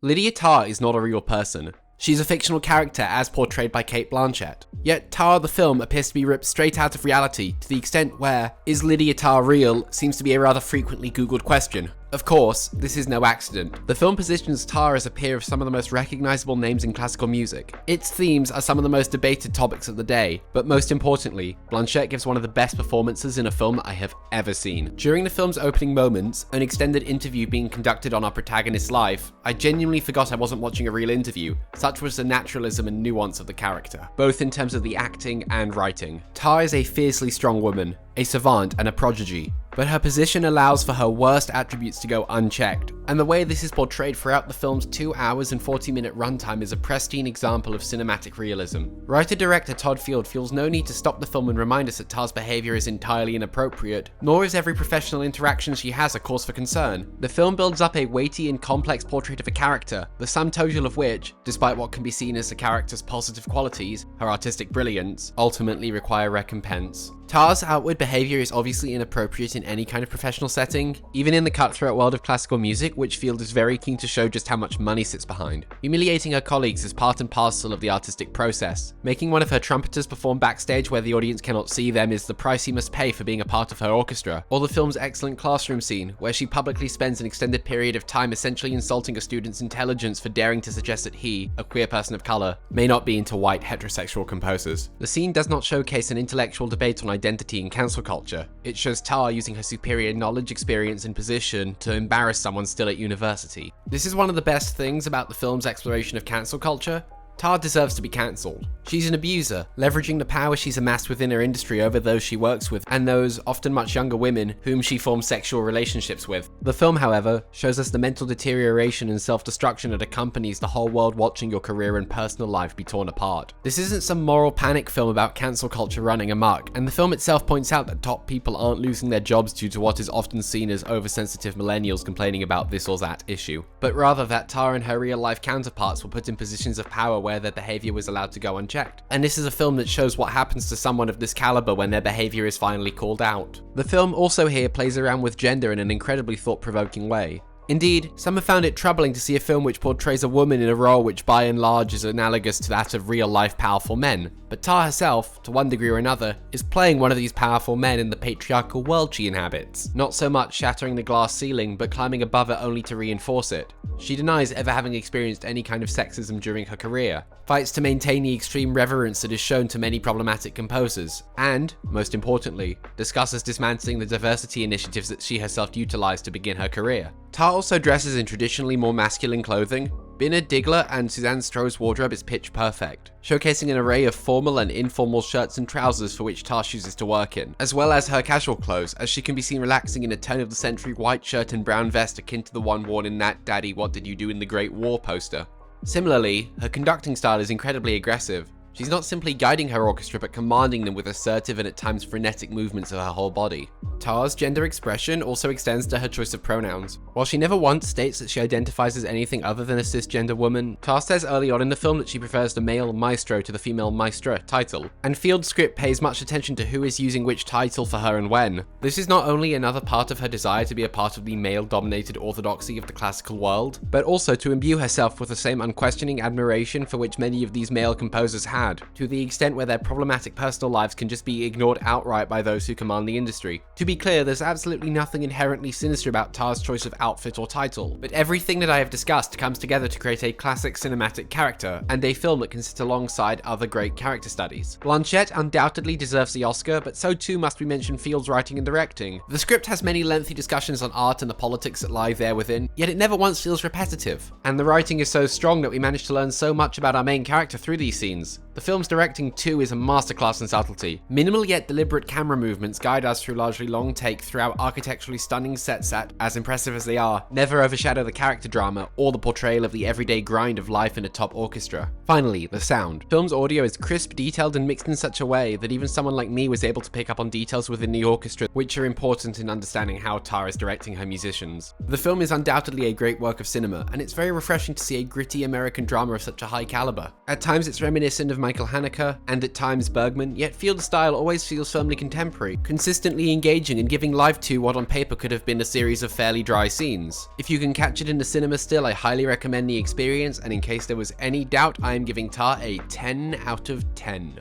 Lydia Tár is not a real person. She's a fictional character as portrayed by Cate Blanchett. Yet Tár the film appears to be ripped straight out of reality to the extent where, is Lydia Tár real, seems to be a rather frequently googled question. Of course, this is no accident. The film positions Tár as a peer of some of the most recognizable names in classical music. Its themes are some of the most debated topics of the day, but most importantly, Blanchett gives one of the best performances in a film I have ever seen. During the film's opening moments, an extended interview being conducted on our protagonist's life, I genuinely forgot I wasn't watching a real interview. Such was the naturalism and nuance of the character, both in terms of the acting and writing. Tár is a fiercely strong woman, a savant and a prodigy, but her position allows for her worst attributes to go unchecked, and the way this is portrayed throughout the film's 2 hours and 40-minute runtime is a pristine example of cinematic realism. Writer-director Todd Field feels no need to stop the film and remind us that Tár's behaviour is entirely inappropriate, nor is every professional interaction she has a cause for concern. The film builds up a weighty and complex portrait of a character, the sum total of which, despite what can be seen as the character's positive qualities, her artistic brilliance, ultimately require recompense. Tár's outward behaviour is obviously inappropriate in any kind of professional setting, even in the cutthroat world of classical music, which Field is very keen to show just how much money sits behind. Humiliating her colleagues is part and parcel of the artistic process. Making one of her trumpeters perform backstage where the audience cannot see them is the price he must pay for being a part of her orchestra. Or the film's excellent classroom scene, where she publicly spends an extended period of time essentially insulting a student's intelligence for daring to suggest that he, a queer person of colour, may not be into white heterosexual composers. The scene does not showcase an intellectual debate on identity and cancel culture. It shows Tár using her superior knowledge, experience, and position to embarrass someone still at university. This is one of the best things about the film's exploration of cancel culture. Tár deserves to be cancelled. She's an abuser, leveraging the power she's amassed within her industry over those she works with and those, often much younger women, whom she forms sexual relationships with. The film, however, shows us the mental deterioration and self-destruction that accompanies the whole world watching your career and personal life be torn apart. This isn't some moral panic film about cancel culture running amok, and the film itself points out that top people aren't losing their jobs due to what is often seen as oversensitive millennials complaining about this or that issue, but rather that Tár and her real-life counterparts were put in positions of power where their behavior was allowed to go unchecked. And this is a film that shows what happens to someone of this caliber when their behavior is finally called out. The film also here plays around with gender in an incredibly thought-provoking way. Indeed, some have found it troubling to see a film which portrays a woman in a role which by and large is analogous to that of real-life powerful men. But Tár herself, to one degree or another, is playing one of these powerful men in the patriarchal world she inhabits. Not so much shattering the glass ceiling, but climbing above it only to reinforce it. She denies ever having experienced any kind of sexism during her career, fights to maintain the extreme reverence that is shown to many problematic composers, and, most importantly, discusses dismantling the diversity initiatives that she herself utilized to begin her career. Tár also dresses in traditionally more masculine clothing. Binna Digler and Suzanne Stroh's wardrobe is pitch perfect, showcasing an array of formal and informal shirts and trousers for which Tár chooses to work in, as well as her casual clothes, as she can be seen relaxing in a turn-of-the-century white shirt and brown vest akin to the one worn in that "Daddy, What Did You Do in the Great War" poster. Similarly, her conducting style is incredibly aggressive. She's not simply guiding her orchestra but commanding them with assertive and at times frenetic movements of her whole body. Tár's gender expression also extends to her choice of pronouns. While she never once states that she identifies as anything other than a cisgender woman, Tár says early on in the film that she prefers the male maestro to the female maestra title, and Field's script pays much attention to who is using which title for her and when. This is not only another part of her desire to be a part of the male-dominated orthodoxy of the classical world, but also to imbue herself with the same unquestioning admiration for which many of these male composers have, to the extent where their problematic personal lives can just be ignored outright by those who command the industry. To be clear, there's absolutely nothing inherently sinister about Tár's choice of outfit or title, but everything that I have discussed comes together to create a classic cinematic character, and a film that can sit alongside other great character studies. Blanchett undoubtedly deserves the Oscar, but so too must we mention Field's writing and directing. The script has many lengthy discussions on art and the politics that lie there within, yet it never once feels repetitive. And the writing is so strong that we manage to learn so much about our main character through these scenes. The film's directing too is a masterclass in subtlety. Minimal yet deliberate camera movements guide us through largely long take throughout architecturally stunning sets that, as impressive as they are, never overshadow the character drama or the portrayal of the everyday grind of life in a top orchestra. Finally, the sound. Film's audio is crisp, detailed, and mixed in such a way that even someone like me was able to pick up on details within the orchestra which are important in understanding how Tár is directing her musicians. The film is undoubtedly a great work of cinema, and it's very refreshing to see a gritty American drama of such a high caliber. At times it's reminiscent of Michael Haneke, and at times Bergman, yet Field's style always feels firmly contemporary, consistently engaging and giving life to what on paper could have been a series of fairly dry scenes. If you can catch it in the cinema still, I highly recommend the experience, and in case there was any doubt, I am giving Tár a 10 out of 10.